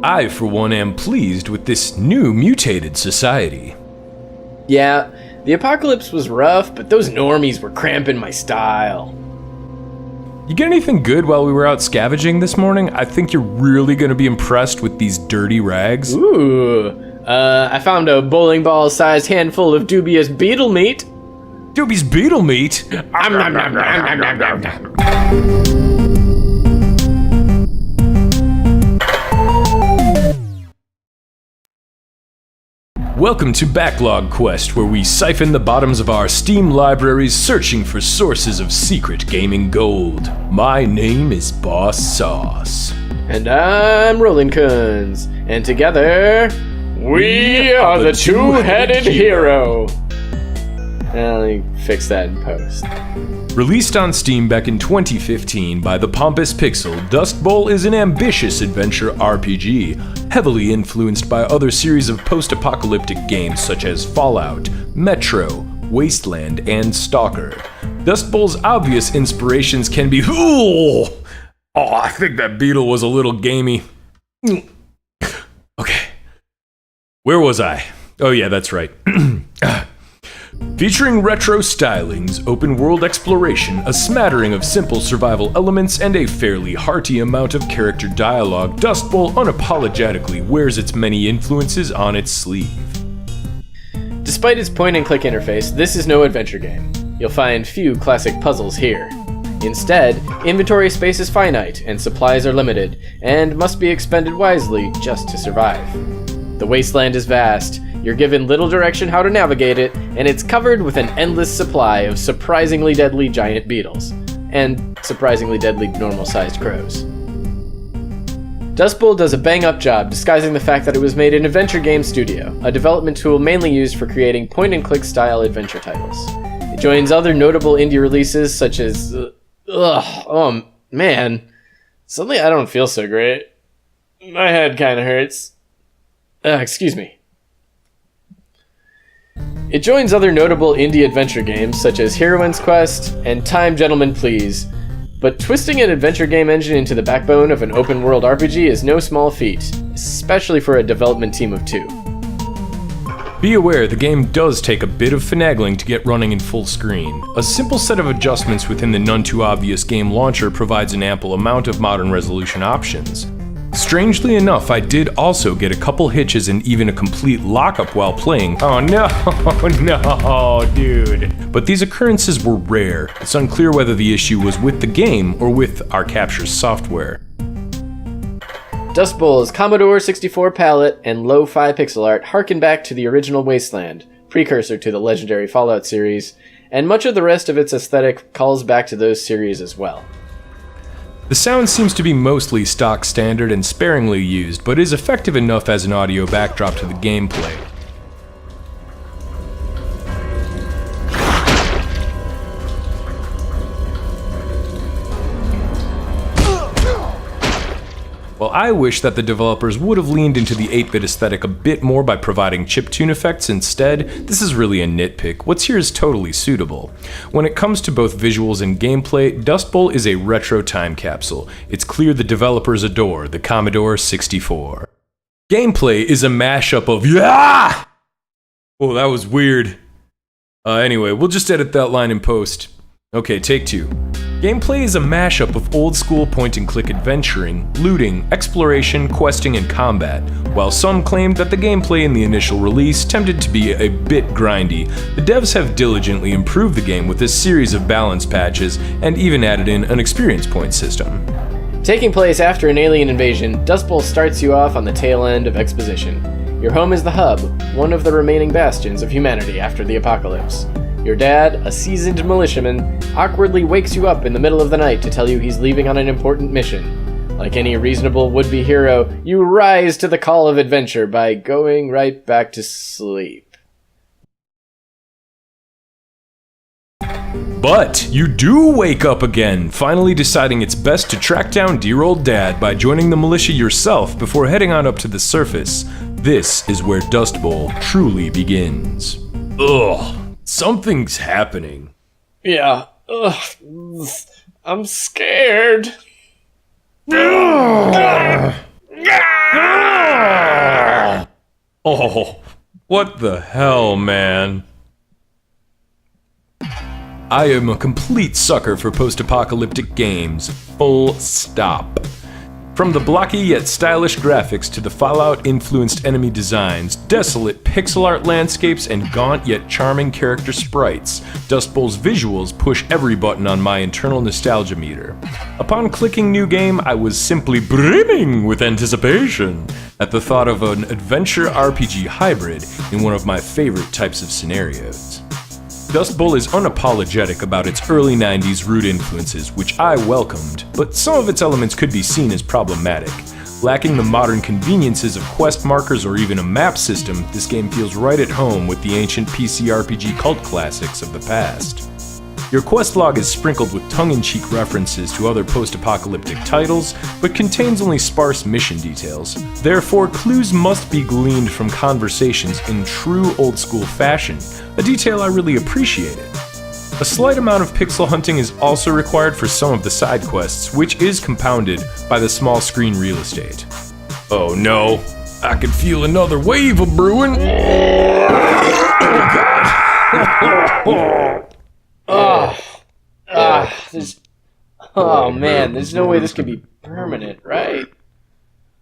I, for one, am pleased with this new mutated society. Yeah, the apocalypse was rough, but those normies were cramping my style. You get anything good while we were out scavenging this morning? I think you're really going to be impressed with these dirty rags. Ooh, I found a bowling ball-sized handful of dubious beetle meat. Dubious beetle meat? Welcome to Backlog Quest, where we siphon the bottoms of our Steam libraries searching for sources of secret gaming gold. My name is Boss Sauce. And I'm Rolling Coons. And together, we are the two-headed hero. Let me fix that in post. Released on Steam back in 2015 by the Pompous Pixel, Dustbowl is an ambitious adventure RPG, heavily influenced by other series of post-apocalyptic games such as Fallout, Metro, Wasteland, and Stalker. Dustbowl's obvious inspirations can be I think that beetle was a little gamey. Okay. Where was I? Oh yeah, that's right. Featuring retro stylings, open-world exploration, a smattering of simple survival elements, and a fairly hearty amount of character dialogue, Dustbowl unapologetically wears its many influences on its sleeve. Despite its point-and-click interface, this is no adventure game. You'll find few classic puzzles here. Instead, inventory space is finite, and supplies are limited, and must be expended wisely just to survive. The wasteland is vast. You're given little direction how to navigate it, and it's covered with an endless supply of surprisingly deadly giant beetles, and surprisingly deadly normal-sized crows. Dustbowl does a bang-up job disguising the fact that it was made in Adventure Game Studio, a development tool mainly used for creating point-and-click style adventure titles. It joins other notable indie releases such as... oh man, suddenly I don't feel so great. My head kinda hurts. Excuse me. It joins other notable indie adventure games such as Heroine's Quest and Time Gentlemen Please, but twisting an adventure game engine into the backbone of an open-world RPG is no small feat, especially for a development team of 2. Be aware, the game does take a bit of finagling to get running in full screen. A simple set of adjustments within the none-too-obvious game launcher provides an ample amount of modern resolution options. Strangely enough, I did also get a couple hitches and even a complete lockup while playing. Oh no, no, dude. But these occurrences were rare. It's unclear whether the issue was with the game or with our capture software. Dustbowl's Commodore 64 palette and lo-fi pixel art harken back to the original Wasteland, precursor to the legendary Fallout series, and much of the rest of its aesthetic calls back to those series as well. The sound seems to be mostly stock standard and sparingly used, but is effective enough as an audio backdrop to the gameplay. While I wish that the developers would have leaned into the 8-bit aesthetic a bit more by providing chiptune effects instead, this is really a nitpick. What's here is totally suitable. When it comes to both visuals and gameplay, Dustbowl is a retro time capsule. It's clear the developers adore the Commodore 64. Gameplay is a mashup of yeah! Oh, that was weird. Anyway, we'll just edit that line in post. Okay, take 2. Gameplay is a mashup of old-school point-and-click adventuring, looting, exploration, questing, and combat. While some claimed that the gameplay in the initial release tended to be a bit grindy, the devs have diligently improved the game with a series of balance patches and even added in an experience point system. Taking place after an alien invasion, Dustbowl starts you off on the tail end of exposition. Your home is the hub, one of the remaining bastions of humanity after the apocalypse. Your dad, a seasoned militiaman, awkwardly wakes you up in the middle of the night to tell you he's leaving on an important mission. Like any reasonable would-be hero, you rise to the call of adventure by going right back to sleep. But you do wake up again, finally deciding it's best to track down dear old dad by joining the militia yourself before heading on up to the surface. This is where Dustbowl truly begins. Ugh. Something's happening. Yeah. Ugh. I'm scared. Oh, what the hell, man? I am a complete sucker for post-apocalyptic games, full stop. From the blocky yet stylish graphics to the Fallout-influenced enemy designs, desolate pixel art landscapes, and gaunt yet charming character sprites, Dustbowl's visuals push every button on my internal nostalgia meter. Upon clicking new game, I was simply brimming with anticipation at the thought of an adventure RPG hybrid in one of my favorite types of scenarios. Dustbowl is unapologetic about its early 90s root influences, which I welcomed, but some of its elements could be seen as problematic. Lacking the modern conveniences of quest markers or even a map system, this game feels right at home with the ancient PC RPG cult classics of the past. Your quest log is sprinkled with tongue-in-cheek references to other post-apocalyptic titles, but contains only sparse mission details. Therefore, clues must be gleaned from conversations in true old-school fashion, a detail I really appreciated. A slight amount of pixel hunting is also required for some of the side quests, which is compounded by the small screen real estate. Oh no, I can feel another wave of brewing! Oh god. Oh man, there's no way this can be permanent, right?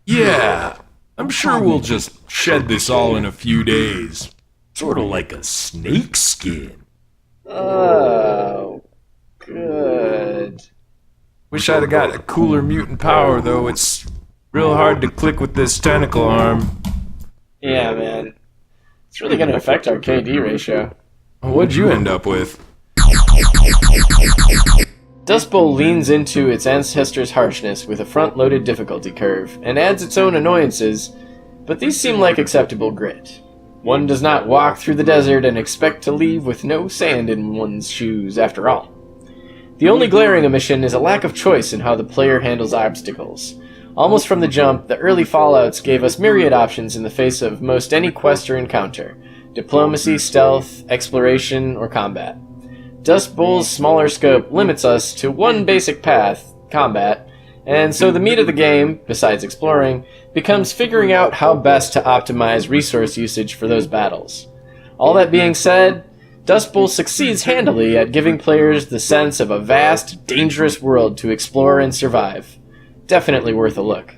Yeah, I'm sure we'll just shed this all in a few days. Sorta like a snake skin. Oh, good. Wish I'd have got a cooler mutant power, though. It's real hard to click with this tentacle arm. Yeah, man. It's really gonna affect our KD ratio. What'd you end up with? Dustbowl leans into its ancestors' harshness with a front-loaded difficulty curve, and adds its own annoyances, but these seem like acceptable grit. One does not walk through the desert and expect to leave with no sand in one's shoes, after all. The only glaring omission is a lack of choice in how the player handles obstacles. Almost from the jump, the early Fallouts gave us myriad options in the face of most any quest or encounter: diplomacy, stealth, exploration, or combat. Dustbowl's smaller scope limits us to one basic path, combat, and so the meat of the game, besides exploring, becomes figuring out how best to optimize resource usage for those battles. All that being said, Dustbowl succeeds handily at giving players the sense of a vast, dangerous world to explore and survive. Definitely worth a look.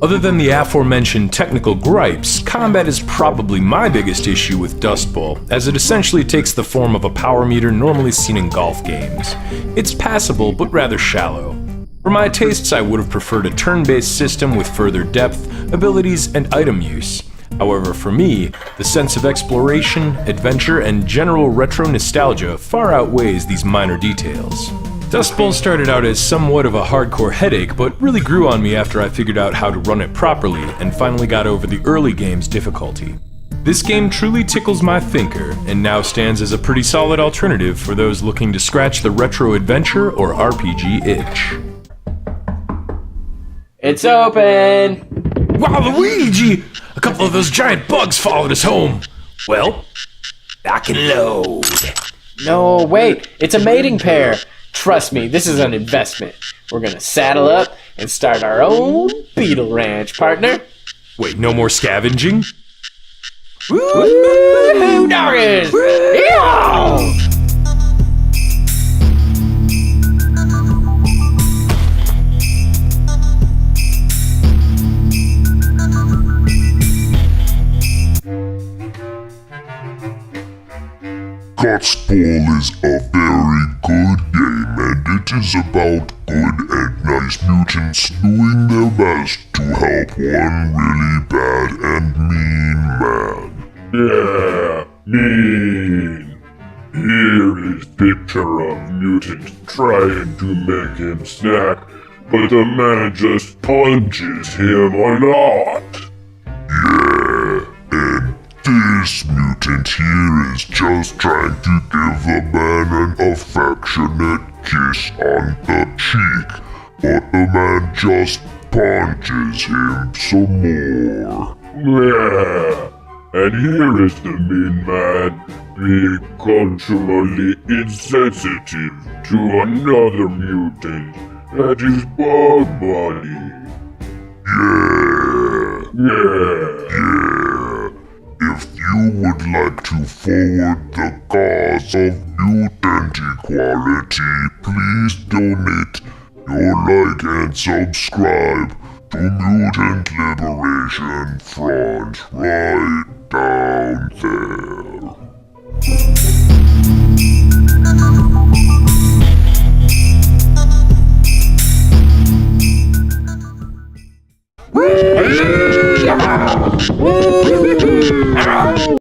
Other than the aforementioned technical gripes, combat is probably my biggest issue with Dustbowl, as it essentially takes the form of a power meter normally seen in golf games. It's passable, but rather shallow. For my tastes, I would have preferred a turn-based system with further depth, abilities, and item use. However, for me, the sense of exploration, adventure, and general retro nostalgia far outweighs these minor details. Dustbowl started out as somewhat of a hardcore headache, but really grew on me after I figured out how to run it properly and finally got over the early game's difficulty. This game truly tickles my thinker, and now stands as a pretty solid alternative for those looking to scratch the retro adventure or RPG itch. It's open! Wow, Luigi! A couple of those giant bugs followed us home. Well, I can load. No, wait, it's a mating pair! Trust me, this is an investment. We're gonna saddle up and start our own beetle ranch, partner. Wait, no more scavenging? Woo-hoo, doggers! Yeah! Dustbowl is a very good game, and it is about good and nice mutants doing their best to help one really bad and mean man. Yeah, mean. Here is picture of mutant trying to make him snack, but the man just punches him a lot. Yeah, and this mutant here is just trying to give the man an affectionate kiss on the cheek, but the man just punches him some more. Yeah, and here is the mean man being culturally insensitive to another mutant and his bug buddy. Yeah, Yeah. If you would like to forward the cause of mutant equality, please donate your like and subscribe to Mutant Liberation Front right down there.